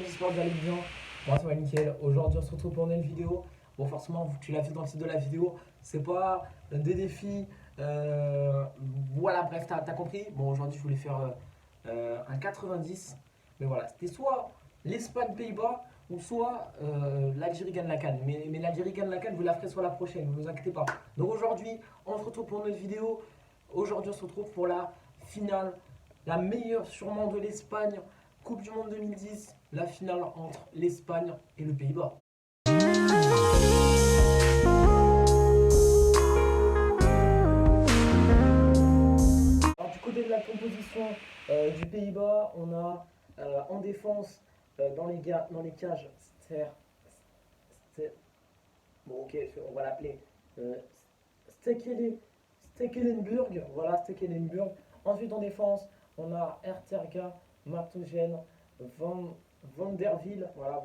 j'espère que vous allez bien. Moi ça va nickel. Aujourd'hui on se retrouve pour une nouvelle vidéo. Bon forcément tu l'as vu dans le titre de la vidéo, c'est pas des défis. Voilà bref t'as compris. Bon aujourd'hui je voulais faire un 90. Mais voilà, c'était soit l'Espagne-Pays-Bas ou soit l'Algérie gagne la CAN. Mais l'Algérie gagne la CAN, vous la ferez sur la prochaine, ne vous inquiétez pas. Donc aujourd'hui on se retrouve pour une nouvelle vidéo. Aujourd'hui on se retrouve pour la finale, la meilleure sûrement de l'Espagne. Coupe du Monde 2010, la finale entre l'Espagne et le Pays-Bas. Alors du côté de la composition du Pays-Bas, on a en défense dans les cages bon ok, on va l'appeler Stekelenburg. Voilà, Stekelenburg. Ensuite en défense, on a Erterga, Martougen, Van der Wiel, voilà,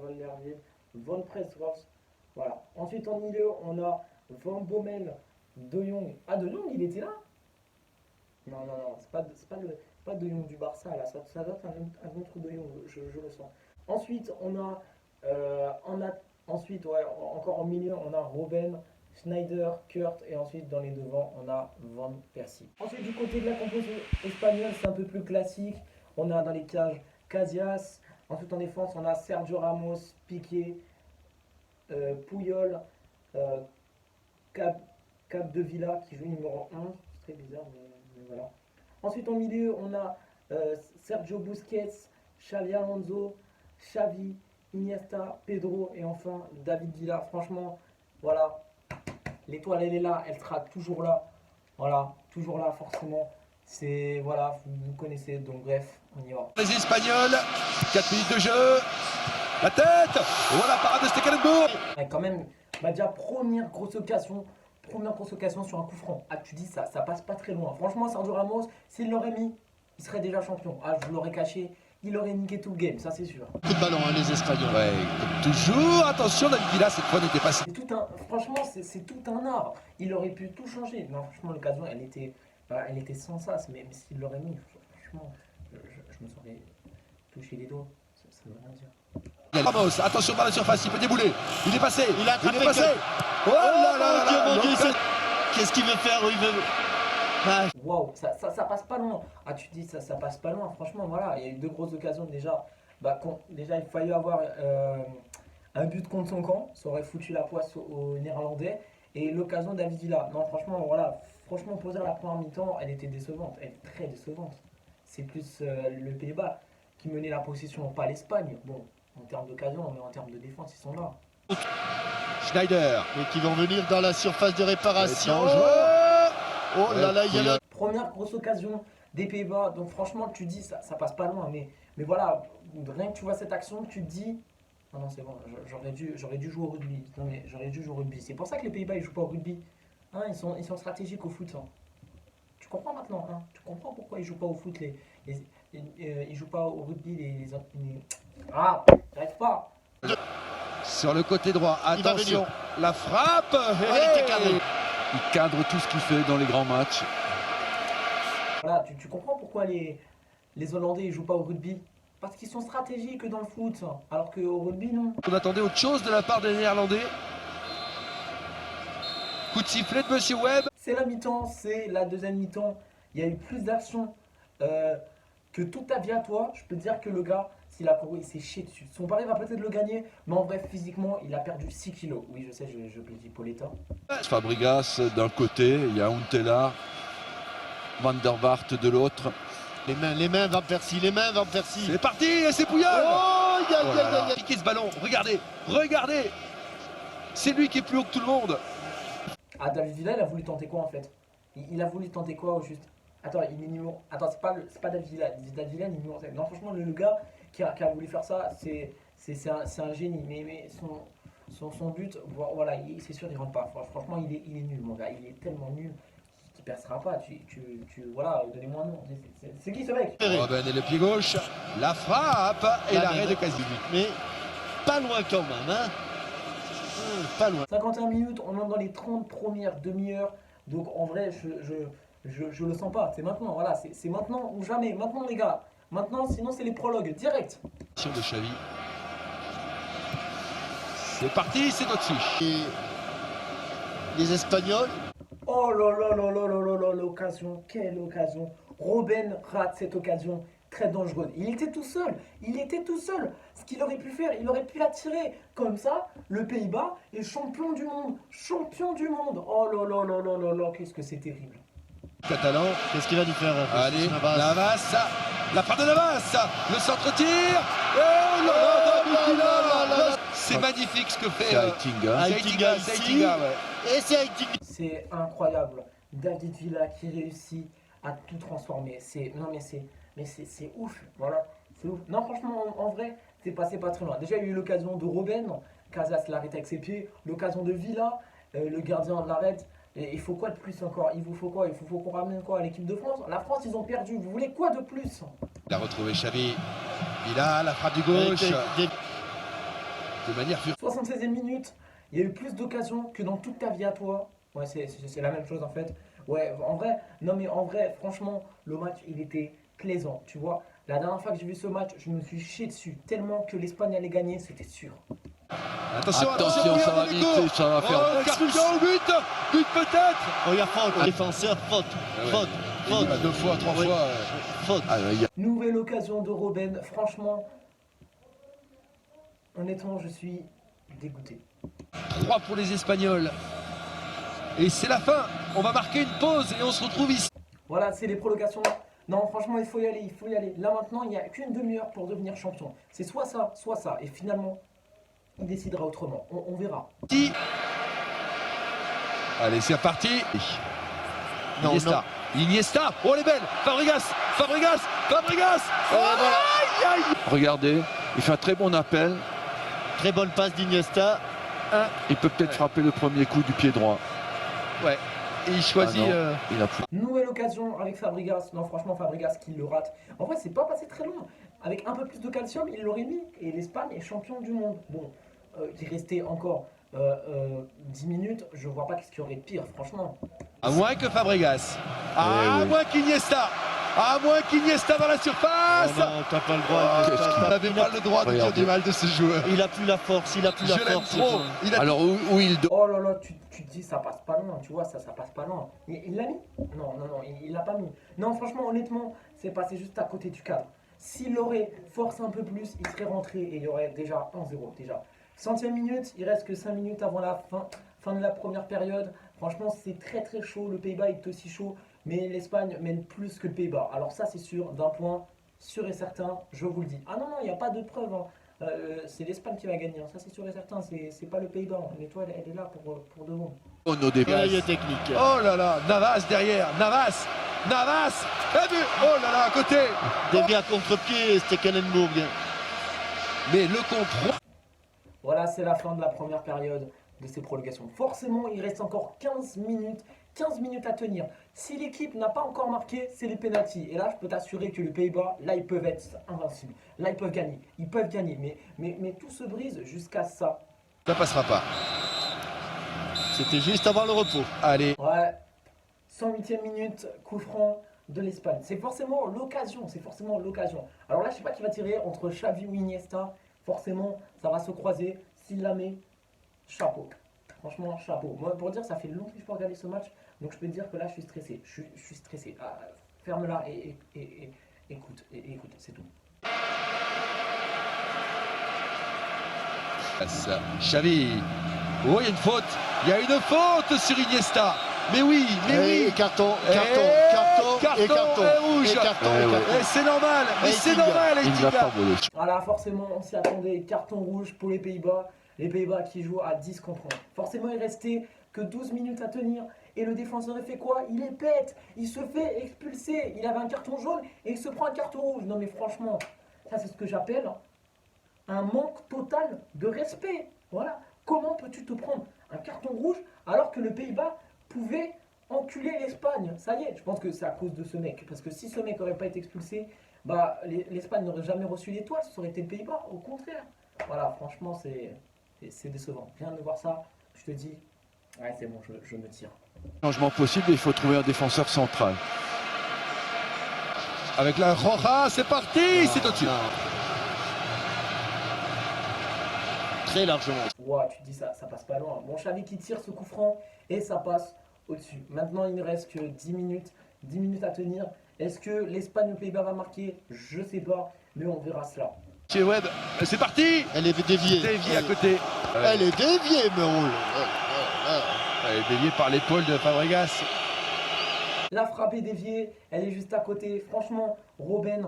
Van Presworth, voilà. Ensuite en milieu, on a Van Bommel, De Jong. Ah, De Jong, il était là? Non, c'est pas De Jong du Barça, là, ça doit être un autre De Jong, je le sens. Ensuite, ensuite, ouais, encore en milieu, on a Robben, Schneider, Kurt, et ensuite dans les devants, on a Van Persie. Ensuite, du côté de la composition espagnole, c'est un peu plus classique. On a dans les cages Casillas. Ensuite, en défense, on a Sergio Ramos, Piqué, Puyol, Capdevila qui joue numéro 11. C'est très bizarre, mais voilà. Ensuite, en milieu, on a Sergio Busquets, Xavi Alonso, Xavi, Iniesta, Pedro et enfin David Villa. Franchement, voilà. L'étoile, elle est là, elle sera toujours là. Voilà, toujours là, forcément. C'est, voilà, vous connaissez, donc bref, on y va. Les Espagnols, 4 minutes de jeu. La tête. Voilà, parade de Stekelenburg. Ouais, quand même, bah déjà, première grosse occasion sur un coup franc. Ah, tu dis ça passe pas très loin. Franchement, Sergio Ramos, s'il l'aurait mis, il serait déjà champion. Ah, je vous l'aurais caché. Il aurait niqué tout le game, ça c'est sûr. Coup de ballon, hein, les Espagnols. Ouais, comme toujours. Attention, David Villa, cette fois n'était pas. Franchement, c'est tout un art. Il aurait pu tout changer. Non, franchement, l'occasion, elle était sans sas. Mais s'il l'aurait mis, franchement, je me serais touché les doigts. Ça ne veut rien dire. Ramos, attention par la surface, il peut débouler. Il est passé. Il a attrapé. Oh là là là. Mon Dieu, qu'est-ce qu'il veut faire? Waouh, ça passe pas loin. Ah, tu dis ça passe pas loin. Franchement, voilà, il y a eu deux grosses occasions déjà. Déjà, il fallait avoir un but contre son camp. Ça aurait foutu la poisse aux Néerlandais. Et l'occasion David Villa. Non, franchement, voilà. Franchement, poser la première mi-temps, elle était décevante. Elle est très décevante. C'est plus le Pays-Bas qui menait la possession, pas l'Espagne. Bon, en termes d'occasion, mais en termes de défense, ils sont là. Schneider. Et qui vont venir dans la surface de réparation. Oh là là, il y a le... Première grosse occasion des Pays-Bas. Donc franchement, tu dis, ça passe pas loin. Mais voilà, rien que tu vois cette action, tu te dis... Non, c'est bon, j'aurais dû jouer au rugby. Non, mais j'aurais dû jouer au rugby. C'est pour ça que les Pays-Bas, ils jouent pas au rugby. Hein, ils sont stratégiques au foot. Hein. Tu comprends maintenant, hein? Tu comprends pourquoi ils jouent pas au foot, ils jouent pas au rugby, Ah, j'arrive pas. Sur le côté droit, attention, la frappe. Il cadre tout ce qu'il fait dans les grands matchs. Voilà, tu comprends pourquoi les Hollandais ils jouent pas au rugby? Parce qu'ils sont stratégiques dans le foot, alors qu'au rugby, non. On attendait autre chose de la part des Néerlandais. Coup de sifflet de Monsieur Webb. C'est la mi-temps, c'est la deuxième mi-temps. Il y a eu plus d'action que tout ta vie à toi. Je peux te dire que le gars, s'il a couru, il s'est chié dessus. Son pari va peut-être le gagner, mais en bref, physiquement, il a perdu 6 kilos. Oui, je sais, je plaidis Pauletta. Fabregas d'un côté, il y a Huntelaar, Van der Vaart de l'autre. Les mains, Van Persie, C'est parti, et c'est Puyol. Oh, Piqué ce ballon, regardez. C'est lui qui est plus haut que tout le monde. Ah, David Villa, il a voulu tenter quoi en fait? Il a voulu tenter quoi au juste? Attends, il est numéro... Attends, c'est pas David Villa. David Villa, il est numéro 7. Non, franchement, le gars qui a voulu faire ça, c'est un génie. Mais son but, voilà, c'est sûr, il rentre pas. Franchement, il est nul, mon gars. Il est tellement nul qu'il percera pas. Voilà, donnez-moi un nom. C'est qui ce mec? Robben et le pied gauche, la frappe et l'arrêt de Casillas. Mais pas loin quand même, hein. Pas loin. 51 minutes, on est dans les 30 premières demi-heures. Donc en vrai, je le sens pas. C'est maintenant, voilà. C'est maintenant ou jamais. Maintenant, les gars. Maintenant, sinon, c'est les prologues. Direct. De Xavi. C'est parti, c'est Doncic. Et les Espagnols. Oh là là là là là là là, l'occasion, quelle occasion. Robben rate cette occasion très dangereuse. Il était tout seul, Ce qu'il aurait pu faire, il aurait pu la tirer. Comme ça, le Pays-Bas est champion du monde. Oh là là là là là là, qu'est-ce que c'est terrible. Catalan. Qu'est-ce qu'il va nous faire? Allez, Navas. La frappe de Navas. Le centre-tir. Oh là là, David Villa. C'est magnifique ce que fait Aitinga ici. Aitinga, ouais. Et c'est Aitinga. C'est incroyable. David Villa qui réussit à tout transformer. C'est ouf. Voilà, c'est ouf. Non, franchement, en vrai, c'est passé pas très loin. Déjà, il y a eu l'occasion de Robben. Casas l'arrête avec ses pieds. L'occasion de Villa. Le gardien l'arrête. Et il faut quoi de plus encore? Il vous faut quoi? Il faut qu'on ramène quoi à l'équipe de France? La France, ils ont perdu. Vous voulez quoi de plus? Il a retrouvé Xavi. Villa, la frappe du gauche. De manière furtive. 76e minute. Il y a eu plus d'occasions que dans toute ta vie à toi. Ouais, c'est la même chose en fait. Ouais, en vrai, non mais en vrai, franchement, le match, il était plaisant, tu vois. La dernière fois que j'ai vu ce match, je me suis chié dessus tellement que l'Espagne allait gagner, c'était sûr. Attention, ça va vite, ça va faire carton au but peut-être. Oh, il y a faute, défenseur, faute. Deux fois, trois fois. Faute. Nouvelle occasion de Robben, franchement, honnêtement, je suis dégoûté. 3 pour les Espagnols. Et c'est la fin. On va marquer une pause et on se retrouve ici. Voilà, c'est les prolongations. Non, franchement, il faut y aller. Là maintenant, il n'y a qu'une demi-heure pour devenir champion. C'est soit ça. Et finalement, il décidera autrement. On verra. Allez, c'est reparti. Non. Iniesta. Oh, elle est belle. Fabregas. Oh, aïe. Regardez, il fait un très bon appel. Très bonne passe d'Iniesta. Il peut peut-être frapper le premier coup du pied droit. Ouais. Et il choisit. Il a pris. Nouvelle occasion avec Fabregas. Non, franchement, Fabregas qui le rate. En vrai, c'est pas passé très loin. Avec un peu plus de calcium, il l'aurait mis. Et l'Espagne est champion du monde. Bon, il restait encore 10 minutes. Je vois pas qu'est-ce qu'il y aurait de pire, franchement. À moins que Fabregas. À moins qu'Iniesta. À moins qu'Iniesta dans la surface. Oh non, t'as pas le droit. Il n'avait pas le droit de dire du mal de ce joueur. Il a plus la force, Je l'aime trop. Alors où il doit. Oh là là, tu te dis ça passe pas loin, tu vois, ça passe pas loin. Il l'a mis? Non, il l'a pas mis. Non, franchement, honnêtement, c'est passé juste à côté du cadre. S'il aurait forcé un peu plus, il serait rentré et il y aurait déjà 1-0 déjà. 100e minute, il reste que 5 minutes avant la fin de la première période. Franchement, c'est très très chaud. Le Pays-Bas est aussi chaud, mais l'Espagne mène plus que le Pays-Bas. Alors ça, c'est sûr, d'un point sûr et certain, je vous le dis. Ah non, il n'y a pas de preuve. Hein. C'est l'Espagne qui va gagner. Hein. Ça, c'est sûr et certain. C'est pas le Pays-Bas. Hein. L'étoile, elle est là pour de bon. Oh, nos débats. Technique. Oh là là, Navas derrière. Navas. Et but. Oh là là, à côté. Dévié à contre-pied, c'était Kellenburg. Mais le contrôle. Voilà, c'est la fin de la première période de ces prolongations. Forcément, il reste encore 15 minutes à tenir. Si l'équipe n'a pas encore marqué, c'est les pénaltys. Et là, je peux t'assurer que les Pays-Bas, là, ils peuvent être invincibles. Là, ils peuvent gagner. Mais tout se brise jusqu'à ça. Ça passera pas. C'était juste avant le repos. Allez. Ouais, 108e minute, coup franc de l'Espagne. C'est forcément l'occasion. Alors là, je sais pas qui va tirer entre Xavi ou Iniesta. Forcément, ça va se croiser. S'il la met, chapeau. Franchement, chapeau. Moi, pour dire, ça fait longtemps que je peux regarder ce match. Donc, je peux te dire que là, je suis stressé. Je suis stressé. Ah, ferme-la et écoute, c'est tout. Xavi. Oh, il y a une faute sur Iniesta. Mais oui. Carton et rouge. Et c'est normal. Aitinga. Voilà, forcément, on s'y attendait. Carton rouge pour les Pays-Bas. Les Pays-Bas qui jouent à 10 contre 1. Forcément, il restait que 12 minutes à tenir. Et le défenseur, il fait quoi? Il est bête. Il se fait expulser. Il avait un carton jaune et il se prend un carton rouge. Non, mais franchement, ça, c'est ce que j'appelle un manque total de respect. Voilà. Comment peux-tu te prendre un carton rouge alors que le Pays-Bas pouvait enculer l'Espagne? Ça y est, je pense que c'est à cause de ce mec. Parce que si ce mec n'aurait pas été expulsé, bah, l'Espagne n'aurait jamais reçu l'étoile. Ça aurait été le Pays-Bas. Au contraire. Voilà, franchement, c'est décevant. Viens de voir ça, je te dis, ouais, c'est bon, je me tire. Changement possible, il faut trouver un défenseur central. Avec la Roja, c'est parti, c'est au-dessus. très largement. Ouah, tu te dis ça passe pas loin. Bon, Xavi qui tire ce coup franc et ça passe au-dessus. Maintenant, il ne reste que 10 minutes. 10 minutes à tenir. Est-ce que l'Espagne ou Pays-Bas va marquer? Je sais pas, mais on verra cela. Chez Webb, c'est parti. Elle est déviée. Déviée à côté. Elle est déviée, mais Elle est déviée par l'épaule de Fabregas. La frappe est déviée, elle est juste à côté. Franchement, Robben,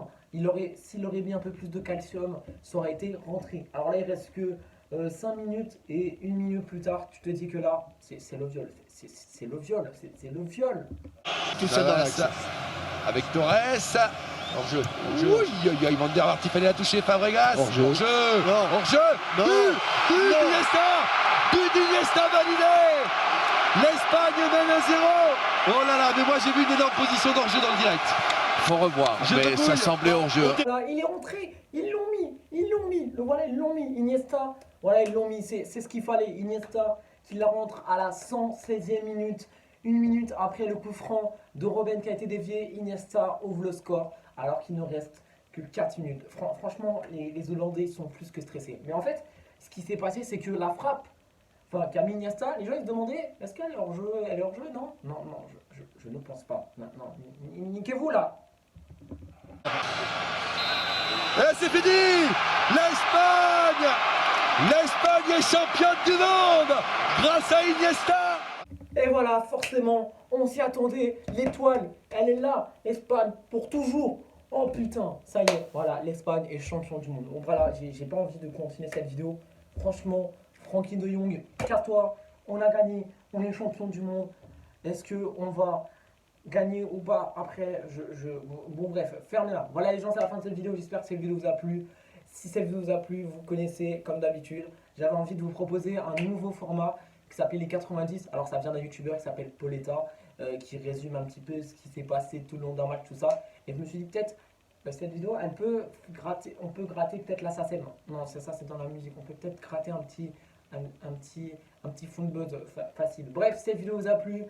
s'il aurait mis un peu plus de calcium, ça aurait été rentré. Alors là, il reste que 5 minutes et 1 minute plus tard, tu te dis que là, c'est le viol. C'est le viol, c'est le viol. tout ça dans l'axe. Avec Torres. Hors-jeu. Oui, Van der Vaart, il fallait la toucher, Fabregas. Hors-jeu. Non. Hors-jeu. Non. But Non. d'Iniesta. But d'Iniesta validé. L'Espagne mène 1-0. Oh là là, mais moi j'ai vu une énorme position d'hors-jeu dans le direct. Faut revoir, mais ça semblait hors-jeu. Là, il est rentré, ils l'ont mis. Voilà, ils l'ont mis. Iniesta, voilà, ils l'ont mis. C'est ce qu'il fallait. Iniesta qui la rentre à la 116e minute. 1 minute après le coup franc de Robben qui a été dévié. Iniesta ouvre le score alors qu'il ne reste que 4 minutes. Franchement, les Hollandais sont plus que stressés. Mais en fait, ce qui s'est passé, c'est que la frappe, enfin, qu'a mis Iniesta, les gens ils se demandaient est-ce qu'elle est hors-jeu? Elle est hors-jeu? Non, je ne pense pas. Non, niquez-vous là. Et c'est fini. L'Espagne est championne du monde grâce à Iniesta. Et voilà, forcément, on s'y attendait. L'étoile, elle est là. L'Espagne, pour toujours. Oh putain, ça y est. Voilà, l'Espagne est champion du monde. Donc voilà, j'ai pas envie de continuer cette vidéo. Franchement, Frenkie de Jong, casse-toi. On a gagné. On est champion du monde. Est-ce qu'on va gagner ou pas après? Bon, bref, fermez-la. Voilà, les gens, c'est la fin de cette vidéo. J'espère que cette vidéo vous a plu. Si cette vidéo vous a plu, vous connaissez comme d'habitude. J'avais envie de vous proposer un nouveau format qui s'appelait les 90. Alors ça vient d'un youtubeur qui s'appelle Pauletta, qui résume un petit peu ce qui s'est passé tout le long d'un match, tout ça. Et je me suis dit peut-être cette vidéo, elle peut gratter, on peut gratter peut-être l'assassin. Non, c'est ça, c'est dans la musique. On peut peut-être gratter un petit fond de buzz facile. Bref, cette vidéo vous a plu,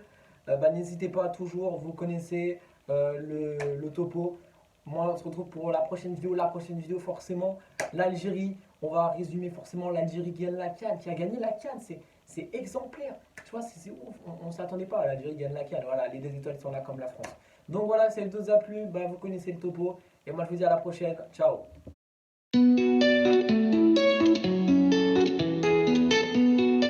n'hésitez pas toujours, vous connaissez le topo. Moi, on se retrouve pour la prochaine vidéo. La prochaine vidéo, forcément, l'Algérie. On va résumer forcément l'Algérie qui gagne la CAN, qui a gagné la CAN. C'est exemplaire. Tu vois, c'est ouf. On ne s'attendait pas à l'Algérie gagne la CAN. Voilà, les deux étoiles sont là comme la France. Donc voilà, si cette vidéo vous a plu, vous connaissez le topo. Et moi, je vous dis à la prochaine. Ciao.